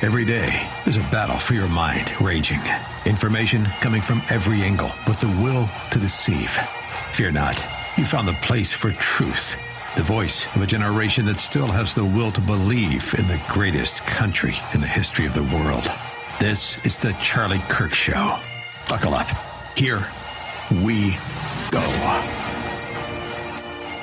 Every day, there's a battle for your mind raging. Information coming from every angle with the will to deceive. Fear not. You found the place for truth. The voice of a generation that still has the will to believe in the greatest country in the history of the world. This is the Charlie Kirk Show. Buckle up. Here we go.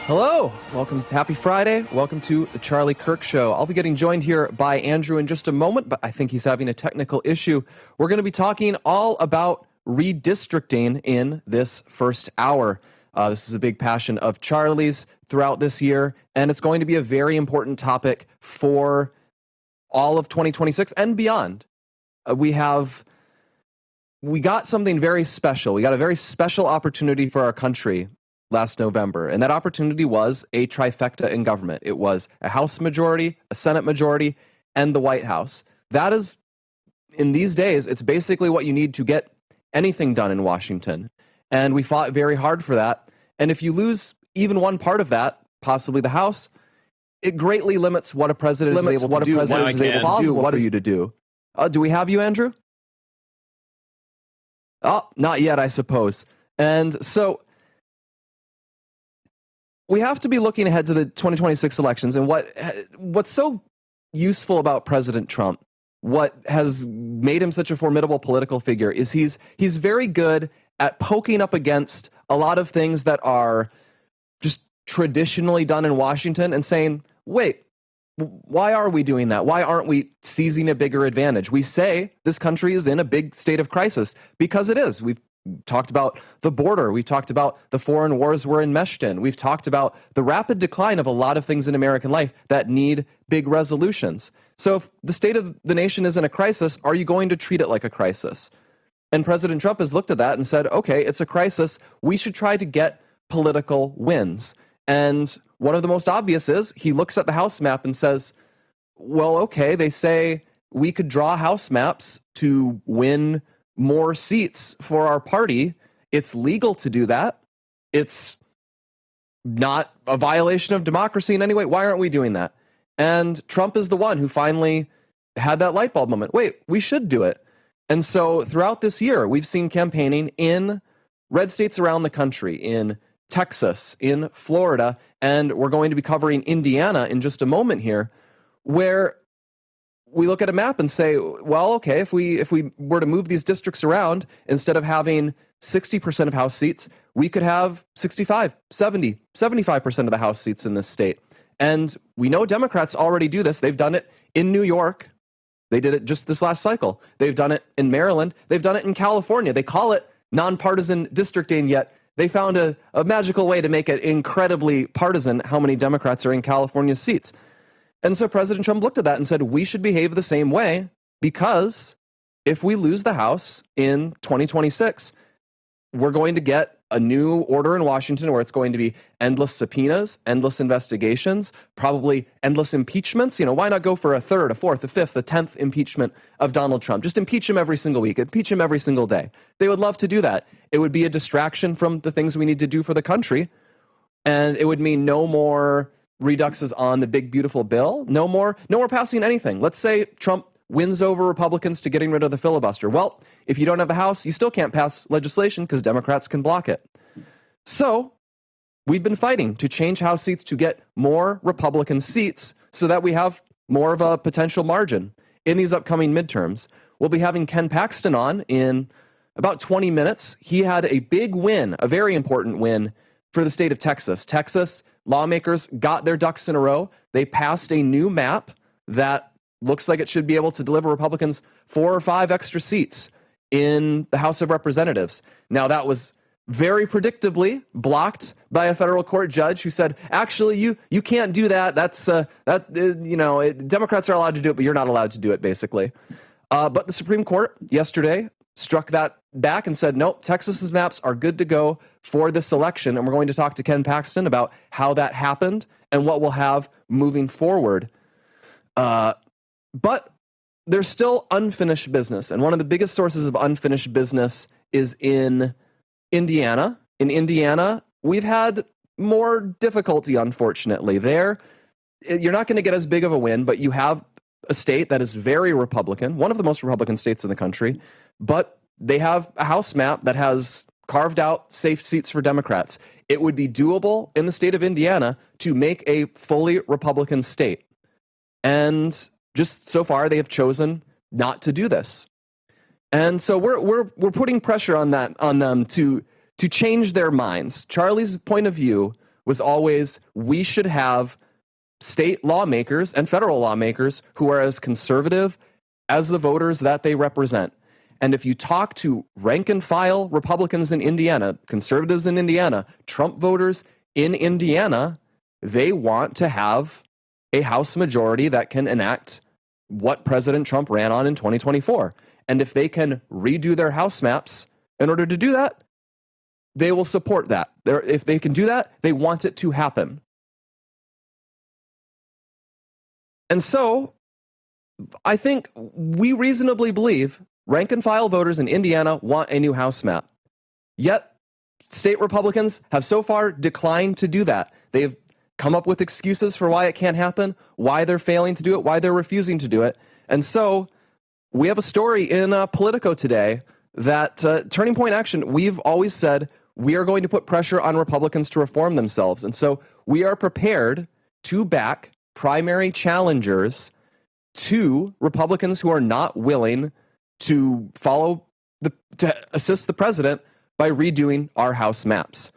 Hello. Welcome. Happy Friday. Welcome to the Charlie Kirk Show. I'll be getting joined here by Andrew in just a moment, but I think he's having a technical issue. We're going to be talking all about redistricting in this first hour. This is a big passion of Charlie's throughout this year, and it's going to be a very important topic for all of 2026 and beyond. We got something very special. We got a very special opportunity for our country last November, and that opportunity was a trifecta in government. It was a House majority, a Senate majority, and the White House. That is, in these days, it's basically what you need to get anything done in Washington. And we fought very hard for that. And if you lose even one part of that, possibly the House, it greatly limits what a president is able to do. What is possible for you to do. Do we have you, Andrew? Oh, not yet, I suppose. And so we have to be looking ahead to the 2026 elections. And what's so useful about President Trump, what has made him such a formidable political figure, is he's very good at poking up against a lot of things that are just traditionally done in Washington and saying, wait, why are we doing that? Why aren't we seizing a bigger advantage? We say this country is in a big state of crisis because it is. We've talked about the border. We've talked about the foreign wars we're enmeshed in. We've talked about the rapid decline of a lot of things in American life that need big resolutions. So if the state of the nation is in a crisis, are you going to treat it like a crisis? And President Trump has looked at that and said, okay, it's a crisis. We should try to get political wins. And one of the most obvious is he looks at the House map and says, well, okay, they say we could draw House maps to win more seats for our party. It's legal to do that. It's not a violation of democracy in any way. Why aren't we doing that? And Trump is the one who finally had that light bulb moment. Wait, we should do it. And so throughout this year, we've seen campaigning in red states around the country, in Texas, in Florida, and we're going to be covering Indiana in just a moment here, where we look at a map and say, well, okay, if we were to move these districts around, instead of having 60% of House seats, we could have 65, 70, 75% of the House seats in this state. And we know Democrats already do this. They've done it in New York. They did it just this last cycle. They've done it in Maryland. They've done it in California. They call it nonpartisan districting, yet they found a magical way to make it incredibly partisan how many Democrats are in California seats. And so President Trump looked at that and said, we should behave the same way, because if we lose the House in 2026, we're going to get a new order in Washington where it's going to be endless subpoenas, endless investigations, probably endless impeachments. Why not go for a third, a fourth, a fifth, a 10th impeachment of Donald Trump? Just impeach him every single week, impeach him every single day. They would love to do that. It would be a distraction from the things we need to do for the country. And it would mean no more reduxes on the big, beautiful bill. No more passing anything. Let's say Trump wins over Republicans to getting rid of the filibuster. Well, if you don't have the House, you still can't pass legislation because Democrats can block it. So we've been fighting to change House seats to get more Republican seats so that we have more of a potential margin in these upcoming midterms. We'll be having Ken Paxton on in about 20 minutes. He had a big win, a very important win for the state of Texas. Texas lawmakers got their ducks in a row. They passed a new map that looks like it should be able to deliver Republicans 4 or 5 extra seats in the House of Representatives. Now, that was very predictably blocked by a federal court judge who said, actually, you can't do that. Democrats are allowed to do it, but you're not allowed to do it, basically. But the Supreme Court yesterday struck that back and said, nope, Texas's maps are good to go for this election. And we're going to talk to Ken Paxton about how that happened and what we'll have moving forward. But there's still unfinished business. And one of the biggest sources of unfinished business is in Indiana. In Indiana, we've had more difficulty, unfortunately. There, you're not going to get as big of a win, but you have a state that is very Republican, one of the most Republican states in the country, but they have a House map that has carved out safe seats for Democrats. It would be doable in the state of Indiana to make a fully Republican state. And just so far, they have chosen not to do this. And so we're putting pressure on them to change their minds. Charlie's point of view was always we should have state lawmakers and federal lawmakers who are as conservative as the voters that they represent. And if you talk to rank and file Republicans in Indiana, conservatives in Indiana, Trump voters in Indiana, they want to have a House majority that can enact what President Trump ran on in 2024. And if they can redo their House maps in order to do that, they will support that. If they can do that, they want it to happen. And so I think we reasonably believe rank and file voters in Indiana want a new House map. Yet state Republicans have so far declined to do that. They've come up with excuses for why it can't happen, why they're failing to do it, why they're refusing to do it. And so we have a story in Politico today that Turning Point Action, we've always said we are going to put pressure on Republicans to reform themselves. And so we are prepared to back primary challengers to Republicans who are not willing to to assist the president by redoing our House maps.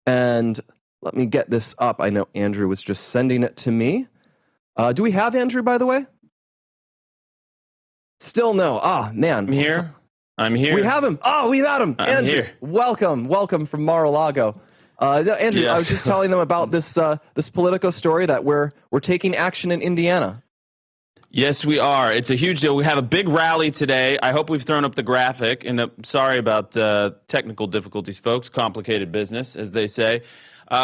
And let me get this up. I know Andrew was just sending it to me. Do we have Andrew, by the way? Still no. Ah, man. I'm here. We have him. Oh, we got him. I'm Andrew, here. Welcome from Mar-a-Lago. Andrew, Yes. I was just telling them about this Politico story that we're taking action in Indiana. Yes, we are. It's a huge deal. We have a big rally today. I hope we've thrown up the graphic. And sorry about technical difficulties, folks. Complicated business, as they say.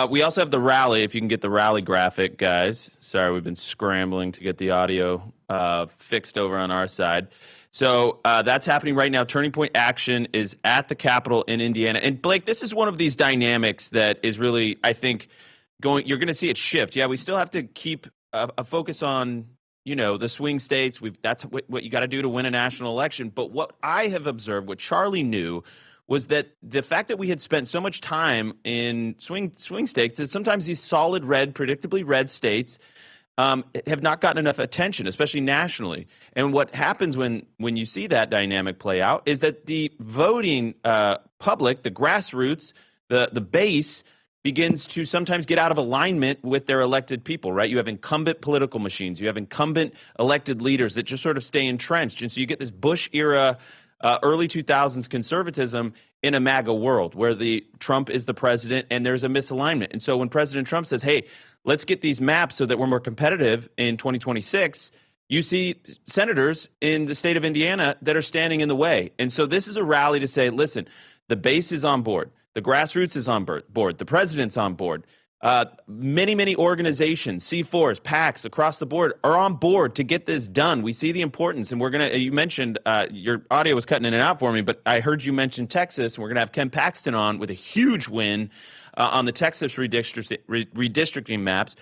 We also have the rally, if you can get the rally graphic, guys. Sorry, we've been scrambling to get the audio fixed over on our side. So that's happening right now. Turning Point Action is at the Capitol in Indiana. And Blake, this is one of these dynamics that is really, I think, you're going to see it shift. Yeah, we still have to keep a focus on, the swing states. That's what you got to do to win a national election. But what I have observed, what Charlie knew, was that the fact that we had spent so much time in swing states, that sometimes these solid red, predictably red states have not gotten enough attention, especially nationally. And what happens when you see that dynamic play out is that the voting public, the grassroots, the base, begins to sometimes get out of alignment with their elected people, right? You have incumbent political machines. You have incumbent elected leaders that just sort of stay entrenched. And so you get this Bush-era, early 2000s conservatism in a MAGA world where Trump is the president and there's a misalignment. And so when President Trump says, hey, let's get these maps so that we're more competitive in 2026, you see senators in the state of Indiana that are standing in the way. And so this is a rally to say, listen, the base is on board. The grassroots is on board. The president's on board. Many organizations, C4s, PACs across the board are on board to get this done. We see the importance, and you mentioned, your audio was cutting in and out for me, but I heard you mention Texas, and we're going to have Ken Paxton on with a huge win on the Texas redistricting maps.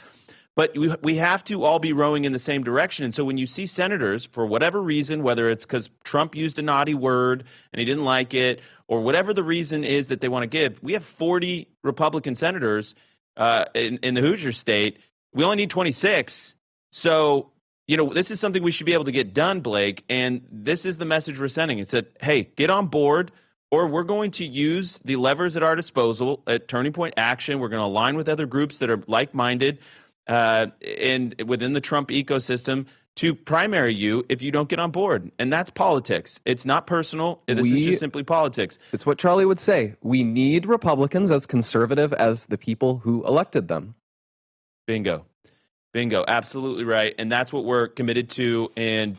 But we have to all be rowing in the same direction. And so when you see senators, for whatever reason, whether it's because Trump used a naughty word and he didn't like it, or whatever the reason is that they want to give, we have 40 Republican senators in the Hoosier state. We only need 26. So, this is something we should be able to get done, Blake. And this is the message we're sending. It said, hey, get on board, or we're going to use the levers at our disposal at Turning Point Action. We're going to align with other groups that are like-minded and within the Trump ecosystem to primary you if you don't get on board. And that's politics. It's not personal. This is just simply politics. It's what Charlie would say. We need Republicans as conservative as the people who elected them. Bingo. Absolutely right. And that's what we're committed to. And,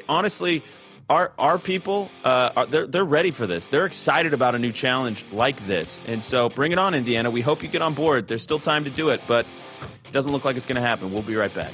honestly, our people, they're ready for this. They're excited about a new challenge like this. And so bring it on, Indiana. We hope you get on board. There's still time to do it, but it doesn't look like it's going to happen. We'll be right back.